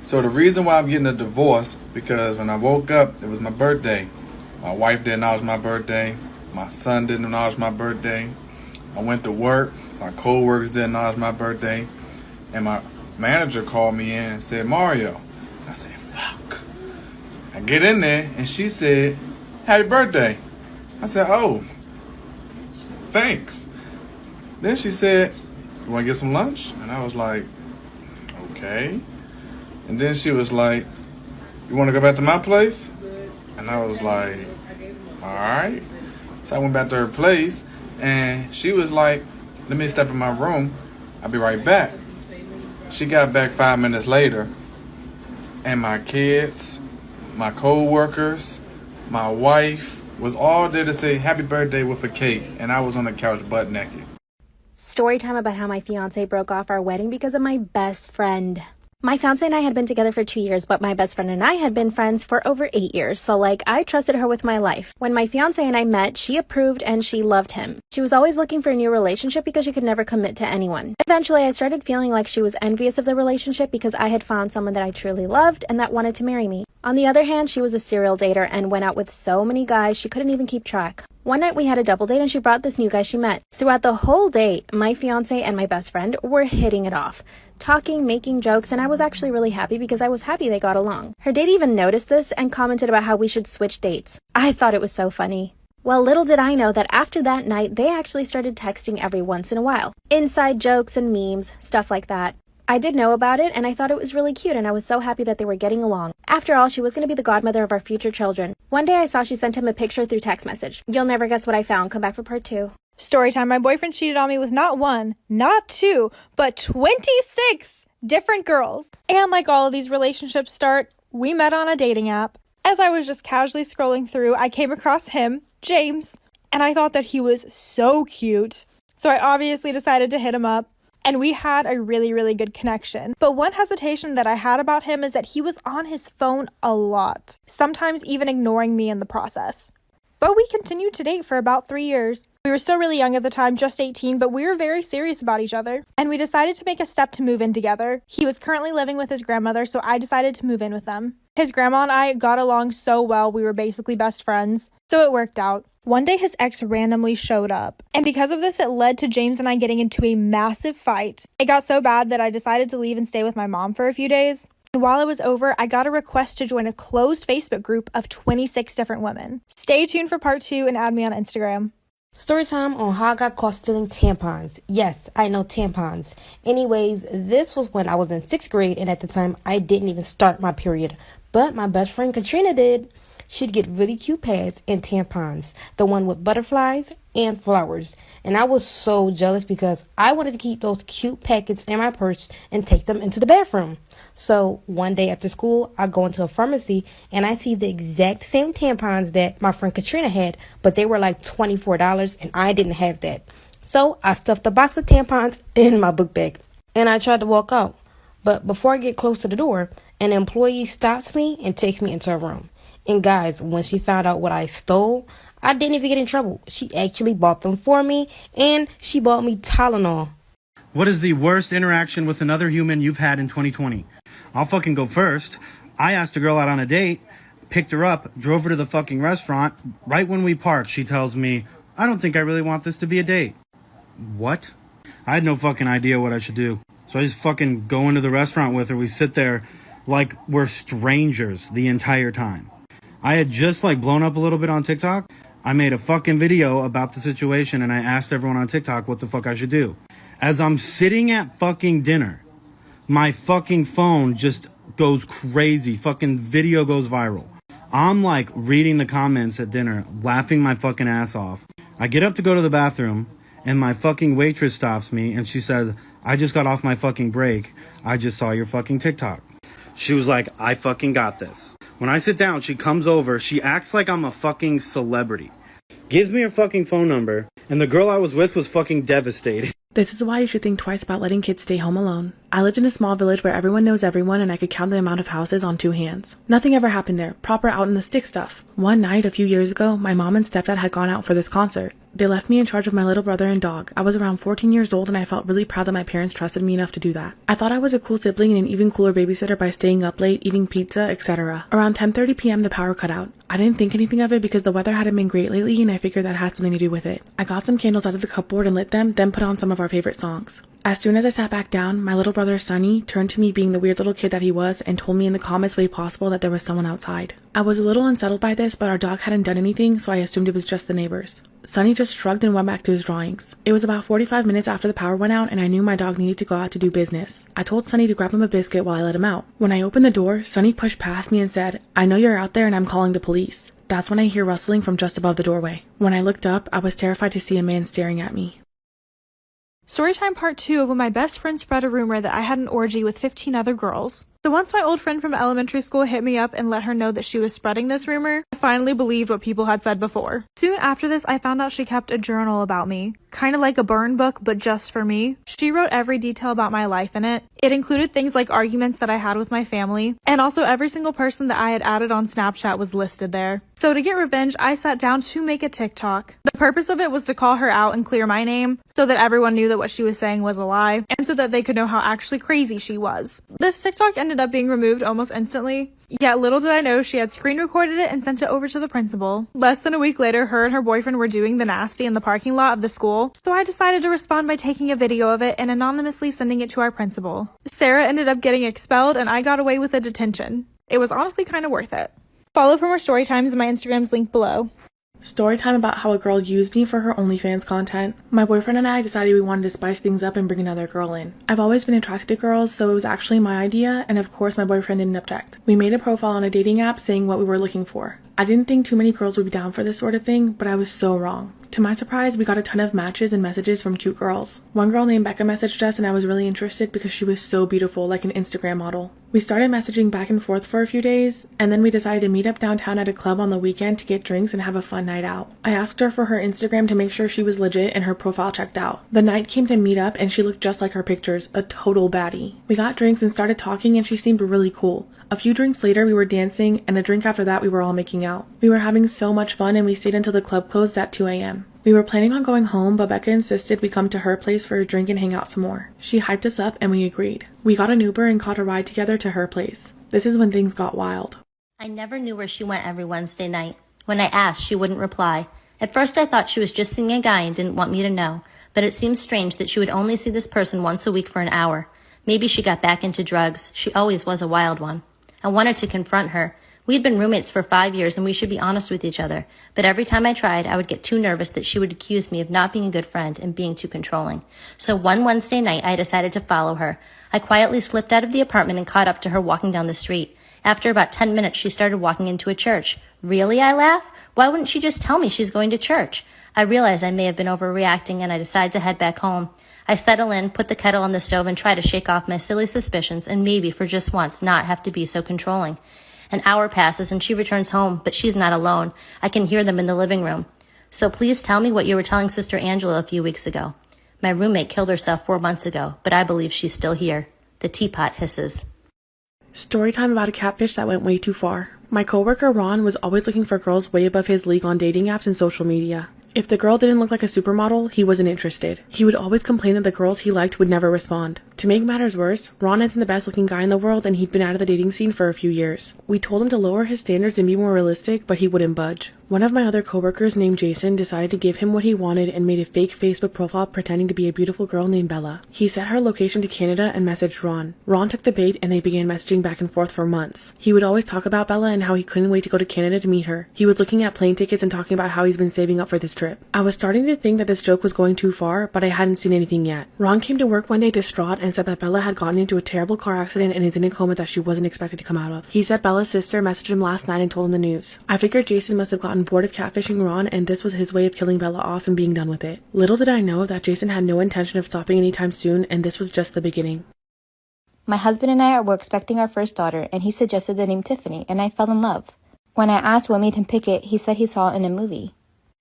So the reason why I'm getting a divorce, because when I woke up, it was my birthday. My wife didn't know it was my birthday. My son didn't know it was my birthday. I went to work. My co-workers didn't know it was my birthday. And my manager called me in and said, Mario. I said, fuck. I get in there and she said, happy birthday. I said, oh, thanks. Then she said, you want to get some lunch? And I was like, okay. And then she was like, you want to go back to my place? And I was like, all right. So I went back to her place and she was like, let me step in my room. I'll be right back. She got back 5 minutes later and my kids, my co-workers, my wife was all there to say happy birthday with a cake. And I was on the couch butt naked. Story time about how my fiance broke off our wedding because of my best friend. My fiance and I had been together for 2 years, but my best friend and I had been friends for over 8 years. So I trusted her with my life. When my fiance and I met, she approved and she loved him. She was always looking for a new relationship because she could never commit to anyone. Eventually, I started feeling like she was envious of the relationship because I had found someone that I truly loved and that wanted to marry me. On the other hand, she was a serial dater and went out with so many guys she couldn't even keep track. One night we had a double date and she brought this new guy she met. Throughout the whole date, my fiance and my best friend were hitting it off. Talking, making jokes, and I was actually really happy because I was happy they got along. Her date even noticed this and commented about how we should switch dates. I thought it was so funny. Well, little did I know that after that night, they actually started texting every once in a while. Inside jokes and memes, stuff like that. I did know about it and I thought it was really cute and I was so happy that they were getting along. After all, she was going to be the godmother of our future children. One day I saw she sent him a picture through text message. You'll never guess what I found. Come back for part 2. Storytime, my boyfriend cheated on me with not 1, not 2, but 26 different girls. And like all of these relationships start, we met on a dating app. As I was just casually scrolling through, I came across him, James, and I thought that he was so cute. So I obviously decided to hit him up. And we had a really, really good connection. But one hesitation that I had about him is that he was on his phone a lot, sometimes even ignoring me in the process. But we continued to date for about 3 years. We were still really young at the time, just 18, but we were very serious about each other. And we decided to make a step to move in together. He was currently living with his grandmother, so I decided to move in with them. His grandma and I got along so well, we were basically best friends. So it worked out. One day his ex randomly showed up. And because of this, it led to James and I getting into a massive fight. It got so bad that I decided to leave and stay with my mom for a few days. And while it was over, I got a request to join a closed Facebook group of 26 different women. Stay tuned for part 2 and add me on Instagram. Storytime on how I got caught stealing tampons. Yes, I know tampons. Anyways, this was when I was in 6th grade and at the time I didn't even start my period. But my best friend Katrina did. She'd get really cute pads and tampons, the one with butterflies and flowers. And I was so jealous because I wanted to keep those cute packets in my purse and take them into the bathroom. So one day after school, I go into a pharmacy and I see the exact same tampons that my friend Katrina had, but they were like $24 and I didn't have that. So I stuffed a box of tampons in my book bag and I tried to walk out. But before I get close to the door, an employee stops me and takes me into a room. And guys, when she found out what I stole, I didn't even get in trouble. She actually bought them for me, and she bought me Tylenol. What is the worst interaction with another human you've had in 2020? I'll fucking go first. I asked a girl out on a date, picked her up, drove her to the fucking restaurant. Right when we parked, she tells me, I don't think I really want this to be a date. What? I had no fucking idea what I should do. So I just fucking go into the restaurant with her. We sit there like we're strangers the entire time. I had just blown up a little bit on TikTok. I made a fucking video about the situation and I asked everyone on TikTok what the fuck I should do. As I'm sitting at fucking dinner, my fucking phone just goes crazy. Fucking video goes viral. I'm reading the comments at dinner, laughing my fucking ass off. I get up to go to the bathroom and my fucking waitress stops me and she says, I just got off my fucking break. I just saw your fucking TikTok. She was like, I fucking got this. When I sit down, she comes over. She acts like I'm a fucking celebrity. Gives me her fucking phone number. And the girl I was with was fucking devastated. This is why you should think twice about letting kids stay home alone. I lived in a small village where everyone knows everyone and I could count the amount of houses on 2 hands. Nothing ever happened there, proper out in the stick stuff. One night, a few years ago, my mom and stepdad had gone out for this concert. They left me in charge of my little brother and dog. I was around 14 years old and I felt really proud that my parents trusted me enough to do that. I thought I was a cool sibling and an even cooler babysitter by staying up late, eating pizza, etc. Around 10:30 p.m. the power cut out. I didn't think anything of it because the weather hadn't been great lately and I figured that had something to do with it. I got some candles out of the cupboard and lit them, then put on some of our favorite songs. As soon as I sat back down, my little brother Sonny turned to me being the weird little kid that he was and told me in the calmest way possible that there was someone outside. I was a little unsettled by this, but our dog hadn't done anything, so I assumed it was just the neighbors. Sonny just shrugged and went back to his drawings. It was about 45 minutes after the power went out and I knew my dog needed to go out to do business. I told Sonny to grab him a biscuit while I let him out. When I opened the door, Sonny pushed past me and said, "I know you're out there and I'm calling the police." That's when I hear rustling from just above the doorway. When I looked up, I was terrified to see a man staring at me. Storytime part 2 of when my best friend spread a rumor that I had an orgy with 15 other girls. So once my old friend from elementary school hit me up and let her know that she was spreading this rumor, I finally believed what people had said before. Soon after this, I found out she kept a journal about me. Kind of like a burn book, but just for me. She wrote every detail about my life in it. It included things like arguments that I had with my family, and also every single person that I had added on Snapchat was listed there. So to get revenge, I sat down to make a TikTok. The purpose of it was to call her out and clear my name, so that everyone knew that what she was saying was a lie, and so that they could know how actually crazy she was. This TikTok ended up being removed almost instantly. Yet little did I know she had screen recorded it and sent it over to the principal. Less than a week later, her and her boyfriend were doing the nasty in the parking lot of the school, so I decided to respond by taking a video of it and anonymously sending it to our principal. Sarah ended up getting expelled and I got away with a detention. It was honestly kind of worth it. Follow for more story times, my Instagram's linked below. Story time about how a girl used me for her OnlyFans content. My boyfriend and I decided we wanted to spice things up and bring another girl in. I've always been attracted to girls, so it was actually my idea, and of course my boyfriend didn't object. We made a profile on a dating app saying what we were looking for. I didn't think too many girls would be down for this sort of thing, but I was so wrong. To my surprise, we got a ton of matches and messages from cute girls. One girl named Becca messaged us and I was really interested because she was so beautiful, like an Instagram model. We started messaging back and forth for a few days, and then we decided to meet up downtown at a club on the weekend to get drinks and have a fun night out. I asked her for her Instagram to make sure she was legit and her profile checked out. The night came to meet up and she looked just like her pictures, a total baddie. We got drinks and started talking and she seemed really cool. A few drinks later, we were dancing, and a drink after that, we were all making out. We were having so much fun, and we stayed until the club closed at 2 a.m. We were planning on going home, but Becca insisted we come to her place for a drink and hang out some more. She hyped us up, and we agreed. We got an Uber and caught a ride together to her place. This is when things got wild. I never knew where she went every Wednesday night. When I asked, she wouldn't reply. At first, I thought she was just seeing a guy and didn't want me to know, but it seemed strange that she would only see this person once a week for an hour. Maybe she got back into drugs. She always was a wild one. I wanted to confront her. We had been roommates for 5 years and we should be honest with each other. But every time I tried, I would get too nervous that she would accuse me of not being a good friend and being too controlling. So one Wednesday night, I decided to follow her. I quietly slipped out of the apartment and caught up to her walking down the street. After about 10 minutes, she started walking into a church. Really, I laugh? Why wouldn't she just tell me she's going to church? I realized I may have been overreacting and I decided to head back home. I settle in, put the kettle on the stove, and try to shake off my silly suspicions and maybe, for just once, not have to be so controlling. An hour passes and she returns home, but she's not alone. I can hear them in the living room. So please tell me what you were telling Sister Angela a few weeks ago. My roommate killed herself 4 months ago, but I believe she's still here. The teapot hisses. Story time about a catfish that went way too far. My coworker Ron was always looking for girls way above his league on dating apps and social media. If the girl didn't look like a supermodel, he wasn't interested. He would always complain that the girls he liked would never respond. To make matters worse, Ron isn't the best looking guy in the world and he'd been out of the dating scene for a few years. We told him to lower his standards and be more realistic, but he wouldn't budge. One of my other coworkers named Jason decided to give him what he wanted and made a fake Facebook profile pretending to be a beautiful girl named Bella. He set her location to Canada and messaged Ron. Ron took the bait and they began messaging back and forth for months. He would always talk about Bella and how he couldn't wait to go to Canada to meet her. He was looking at plane tickets and talking about how he's been saving up for this trip. I was starting to think that this joke was going too far, but I hadn't seen anything yet. Ron came to work one day distraught and said that Bella had gotten into a terrible car accident and is in a coma that she wasn't expected to come out of. He said Bella's sister messaged him last night and told him the news. I figured Jason must have gotten bored of catfishing Ron and this was his way of killing Bella off and being done with it. Little did I know that Jason had no intention of stopping anytime soon and this was just the beginning. My husband and I were expecting our first daughter and he suggested the name Tiffany and I fell in love. When I asked what made him pick it, he said he saw it in a movie.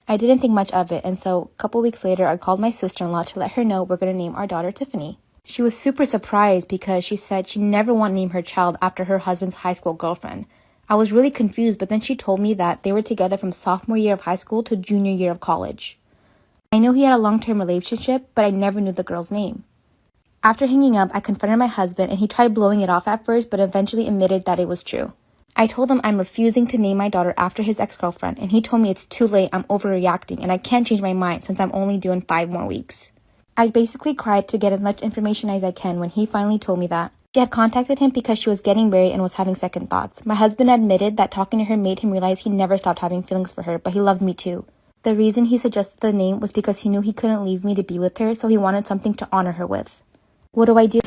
I didn't think much of it and so a couple weeks later I called my sister-in-law to let her know we're going to name our daughter Tiffany. She was super surprised because she said she never wanted to name her child after her husband's high school girlfriend. I was really confused, but then she told me that they were together from sophomore year of high school to junior year of college. I knew he had a long-term relationship, but I never knew the girl's name. After hanging up, I confronted my husband and he tried blowing it off at first, but eventually admitted that it was true. I told him I'm refusing to name my daughter after his ex-girlfriend, and he told me it's too late, I'm overreacting, and I can't change my mind since I'm only due in 5 more weeks. I basically cried to get as much information as I can when he finally told me that she had contacted him because she was getting married and was having second thoughts. My husband admitted that talking to her made him realize he never stopped having feelings for her, but he loved me too. The reason he suggested the name was because he knew he couldn't leave me to be with her, so he wanted something to honor her with. What do I do?